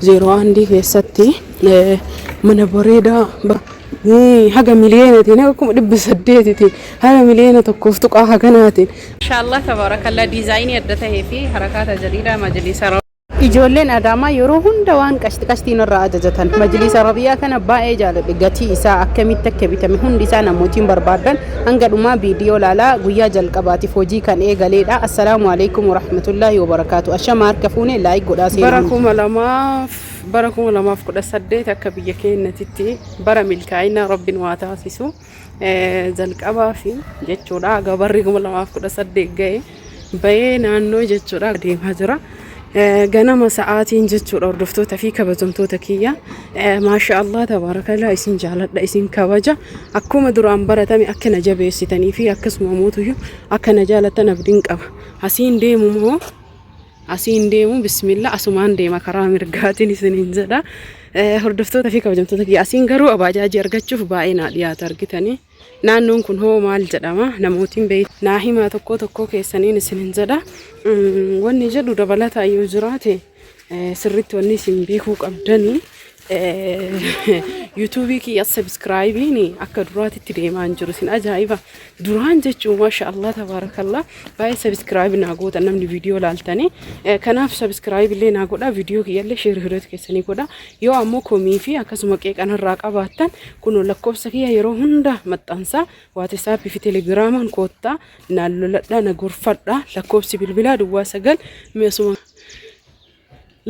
01 keessatti mana bareedaa haga miliyeenatiin akkuma 800tiin haga miliyeena tokkoof tuqaa haganaatiin inshallah tabarakallah diizaayinii adda ta'ee fi harakaata jadiida majlisa ijoolleen adaamaa yeroo hunda waan qashtiin irraa ajajatan majlisa rabiyaa kana baay'ee jaaladhe gatii isaa akkamitti akka bitame hundi isaa namootiin barbaadan hanga dhumaa viidiyoo laalaa guyyaa jalqabaatiif hojii kan eegaleedha. Assalaamu alaykum wa rahmatullahi wa barakaatu. Ashama harka fuune laayik godhaa seenaa bara 2018 akka biyya keenyatti bara milkaa'ina rabbiin waa taasisu jalqabaa fi jechuudha gabarri 2018 ga'e bahee naannoo jechuudha deemaa jira. ganama sa'aatiin jechuudha hordoftoota fi kabajamtoota kiyya maasha Allah tabarakallah isin jaaladha isin kabaja akkuma duraan baratame akka na jabeessitanii fi akkasuma mootuyyuu akka na jaalatan abdiin qaba. Asiin deemu bismillah asumaan deema karaa mirgaatiin isiniin jedha. Hordoftoota fi kabajamtoota kiyya asiin garuu abajaajii argachuuf baay'ee na dhiyaata argitanii. Naannoon kun hoo maal jedhama namootiin beeyi naa himaa tokko keessaniin isiniin jedha. Wanni jedhu dabalataa yoo jiraate sirriitti wanni isin beekuu qabdanii YouTube kiyya subscribe akka duraatitti deemaa jiru sin ajaa'iba duraan jechuun maasha Allah tabarakallah baay'ee subscribe naa goota namni viidiyoo laaltanii kanaaf subscribe illee naa godha viidiyoo kiyya illee share hiriyoota keessanii godha yoo ammoo komii fi akkasuma qeeqan irraa qabaattan kun lakkoofsa kiyya yeroo hunda maxxansa WhatsApp fi Telegram koottaa naalloladha na gorfadha lakkoofsi bilbilaa duwwaa 9 meesuma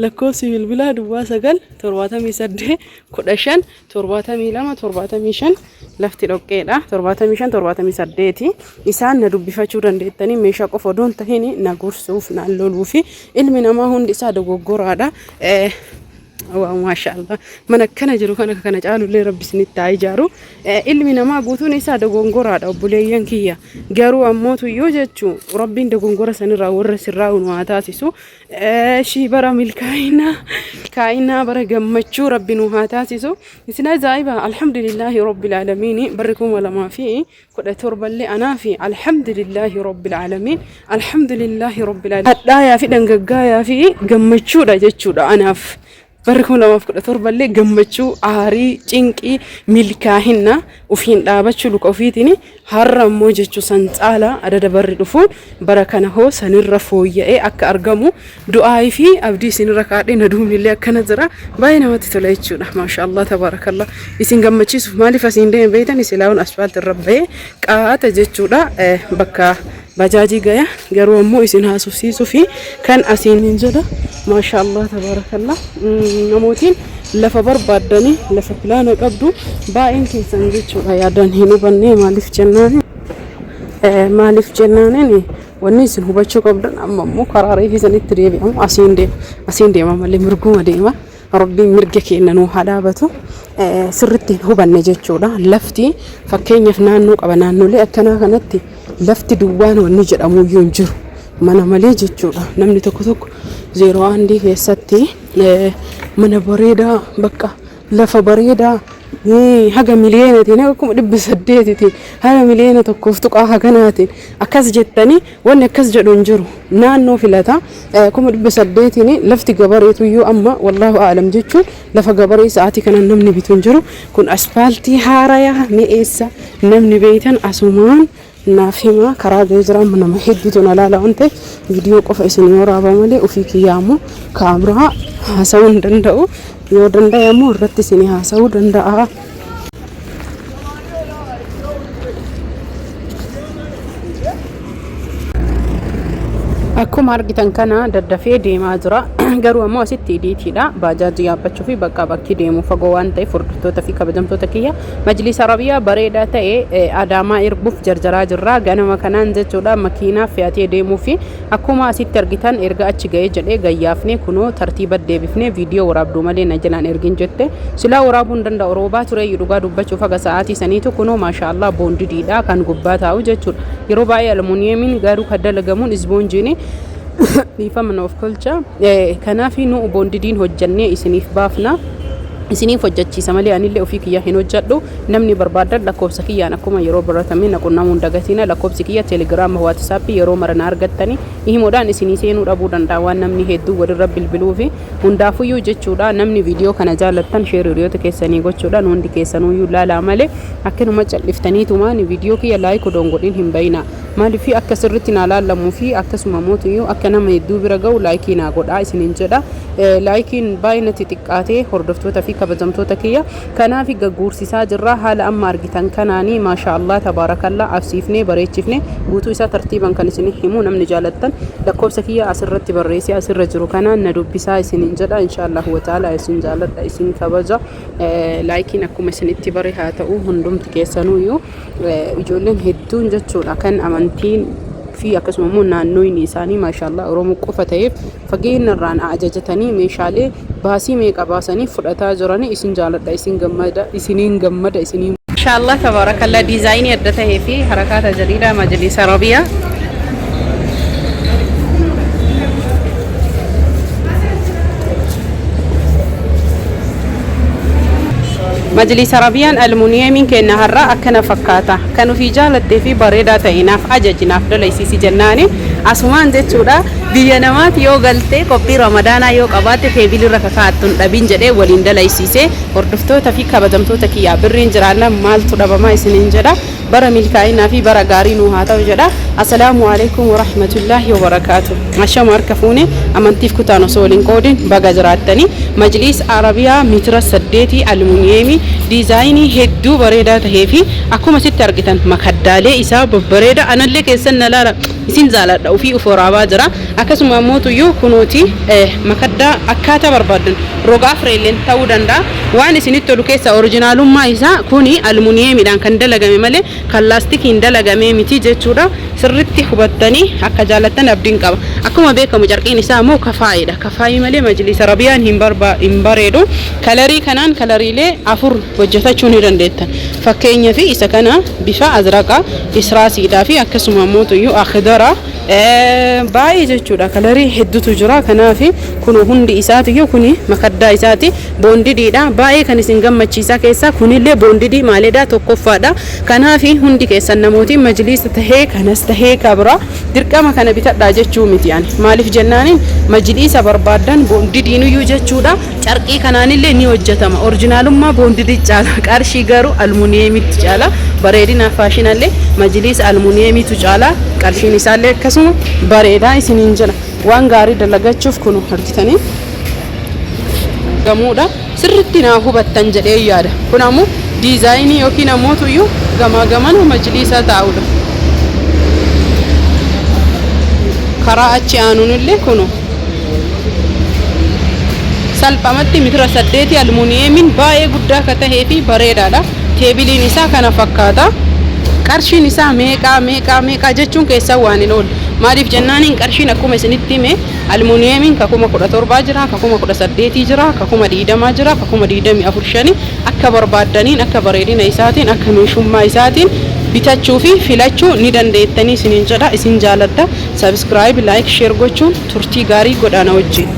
lakkoofsi bilbilaa duwwaa 9 78 15 72 75 lafti dhoqqeedha 75 78 isaan na dubbifachuu dandeettanii meeshaa qofa doon tahin na gorsuuf na loluuf ilmi namaa hundi isaa dogoggoraadha. Maasha Allah mana kana jiru kana caalullee rabbi isinitti haa ijaaru ilmi namaa guutuun isaa dogongoraadha obboleeyyan kiyya garuu ammoo tuyyoo jechuu rabbiin dogongora sanirraa warra sirraa haa taasisu shii bara milkaa'inaa bara gammachuu rabbiin haa taasisu isin ajaa'iba alhamdulillahi rabbil aalamiin barri 2017 illee anaa fi alhamdulillahi rabbil aalamiin alhamdulillahi rabbil aalamiin hadhaayaa fi dhangaggaayaa fi gammachuudha jechuudha anaaf. Barri 2017 illee gammachuu aarii cinqii milkaa'ina ufiin dhaabachuu luka ofiitiin har'a immoo jechuu san caalaa adada barri dhufuun bara kana hoo sanirra fooyya'ee akka argamu du'aa fi abdii isinirra kaadhee na duumnillee akkana jira baay'ee namatti tola jechuudha maasha Allah tabarakallah isin gammachiisuuf maaliif asiin deemee beeytan islaawun asfaalti irra bahee qaata jechuudha bakka bajaajii gaya garuu ammoo isin haasofsiisuu fi kan asiin hin jedha maasha Allah tabarakallah namootiin lafa barbaadanii lafa pilaana qabdu baay'een keessan jechuudha yaadan hin hubanne maaliif jennaaniin wanni isin hubachuu qabdan amma ammoo karaa reefisanitti deebi'amu asiin deema malee mirguma deema rabbiin mirga keenya nuu haa dhaabatu sirriitti hin hubanne jechuudha lafti fakkeenyaaf naannoo qaba naannolee akkanaa kanatti lafti duwwaan wanni jedhamu iyyuu hin jiru mana malee jechuudha namni tokko 01 keessatti mana bareedaa bakka lafa bareedaa haga miliyeenatiin akkuma 800tiin haga miliyeena tokkoof tuqaa haganaatiin akkas jettanii wanni akkas jedhu hin jiru naannoo filata 800tiin lafti gabareetu iyyuu amma wallahu aalam jechuun lafa gabaree sa'aatii kana namni bitu hin jiru kun asfaaltii haarayaa mi'eessa namni beeytan asumaan naaf hima karaa geejjiraan nama hedduutu na laala waan ta'eef viidiyoo qofa isin waraaba malee ofii kiyyaamu kaameraa haasa'uu hin danda'u yoo danda'amu irratti isin haasa'uu danda'a. Akkuma argitan kana daddafee deemaa jira garuu ammoo asitti diitiidha baajaajii yaabbachuu fi bakka bakki deemu fagoo waan ta'eef hordoftoota fi kabajamtoota kiyya majlisa rabiyaa bareedaa ta'e adaamaa erbuuf jarjaraa jirra ganama kanaan jechuudha makiinaa fe'atee deemuu fi akkuma asitti argitan erga achi ga'ee jedhee gayyaafne kunoo tartiiba deebifne viidiyoo waraabduu malee na jalaan ergin jette silaa waraabuu hin danda'u roobaa ture dhugaa dubbachuuf haga sa'aatii saniitu kunoo maashaallah boondidiidha kan gubbaa taa'u jechuudha yeroo baay'ee almuuniyeemiin garuu kan dalagamuun isboonjiin Nifa mana of kolcha kanaaf nu boondidiin hojjannee isiniif baafna isiniin hojjechiisa malee anillee ofii kiyya hin hojjedhu namni barbaadan lakkoofsa kiyyaan akkuma yeroo baratamee naqunnamuun dagatina lakkoofsi kiyya teelegiraama waatsappii yeroo marana argattanii himuudhaan isinii seenuu dhabuu danda'a waan namni hedduu walirra bilbiluu fi hundaafuyyuu jechuudha namni viidiyoo kana jaallattan sheer hiriyoota keessanii gochuudhaan hundi keessanuyyuu ilaalaa malee akkanuma calliftaniitumaan viidiyoo kiyya laayik odoon godhin hin bayina maaliif akka sirritti naa laallamuu fi akkasuma mootuyyuu akka nama hedduu bira ga'u laayikii naa godhaa isiniin jedha laayikiin baay'inatti xiqqaatee hordoftoota fi kabajamtoota kiyya kanaaf gagguursisaa jirra haala amma argitan kanaanii maashaallah tabaarakallaa afsiifnee bareechifne guutuu isaa tartiiban kan isin himu namni jaalattan lakkoofsa kiyya asirratti barreessee asirra jiru kanaan na dubbisaa isiniin jedha inshallah wa ta'ala isin jaaladha isin kabaja laayikiin akkuma isinitti bare haa ta'u hundumti keessanuyyuu ijoolleen hedduun jechuudha kan amantiin في أكسمون نانوين إنساني ما شاء الله رومو قفتيف فجين الران أججتني مشالي باسي ميك أباسني فرأتا جراني إسن جالد إسن جمدا إسنين جمدا إسنين ما شاء الله تبارك الله ديزاين يدته في حركات جديدة مجلس عربية مجلس عربيان ألمونيومين كأنها الرأى كنا فكاتا كانوا في جالة في بريدة تيناف أججناف دليسيسي جناني أسمان زي تشودا بيانمات يو غلطي كوبي رمضان يو قبات في بيل ركعاتون دبين جدي ولين دليسيسي وردفتو تفي كبدمتو تكيا برين جرانا مال تودا بما يسنين جدا برا ملكاينا في برا غاري نوهاتا وجدا السلام عليكم ورحمة الله وبركاته عشان ماركفوني أمانتيف كتانو سولين كودين بغا جراتني مجلس عربية متر سديتي ألمونيومي ديزايني هدو بريدة تهيفي أكو مسيت ترغتن مخدالي إسا بريدة أنا اللي كيسن نلالا isin zaaladha ofii uforaabaa jira akkasuma mootuyyuu kunuuti makadda akkaataa barbaadan rogaa fireeleen ta'uu danda'a waan isinitti tolu keessa originaalummaa isaa kuni aluminiyeemidhaan kan dalagame malee kan laastikiin dalagame miti jechuudha sirritti hubattanii akka jaallattan abdiin qaba akkuma beekamu carqiin isaa moo kafaayidha kafaayii malee majlisa arabiyaan hin bareedu kalarii kanaan kalariilee afur hojjetachuu ni dandeettan fakkeenyaa fi isa kana bifa azraqa israasiidhaa fi akkasuma mootuyyuu akhdara baay'ee jechuudha kalarii hedduutu jira kanaaf kun hundi isaatiyyuu kuni makaddaa isaati boondidiidha baay'ee kan isin gammachiisaa keessa kunillee boondidii maaleedha tokkoffaadha kanaaf hundi keessan namooti majlisa tahee kanas tahee kabra dirqama kana bitadhaa jechuu miti ani maaliif jennaaniin majlisa barbaadan boondidiinuyyuu jechuudha carqii kanaanillee ni hojjetama originaalummaa boondidii caala qarshii garuu aluminiyeemitti caala bareedina faashinallee majlisa aluminiyeemitu caala qarshiin isaallee akkasuma bareedaa isiniin jira waan gaarii dalagachuuf kun argitanii gamuudha sirritti naa hubattan jedhee yaada kun ammoo diizaayinii yookiin ammoo gamaa majlisa taa'udha karaa achi aanunillee kun salphamatti mitra 8 aluminiyeemiin baay'ee guddaa ka tahee fi bareedaadha teebiliin isaa kana fakkaata qarshiin isaa meeqa jechuun keessa waan hin oolle maaliif jennaaniin qarshiin akkuma isinitti hime aluminiyeemiin ka 17 jira ka 18 jira ka 20 jira ka 24 akka barbaadaniin akka bareedina isaatiin akka meeshummaa isaatiin bitachuu fi filachuu ni dandeettanii isiniin jedha isin jaaladha subscribe like share gochuun turtii gaarii godhana wajjin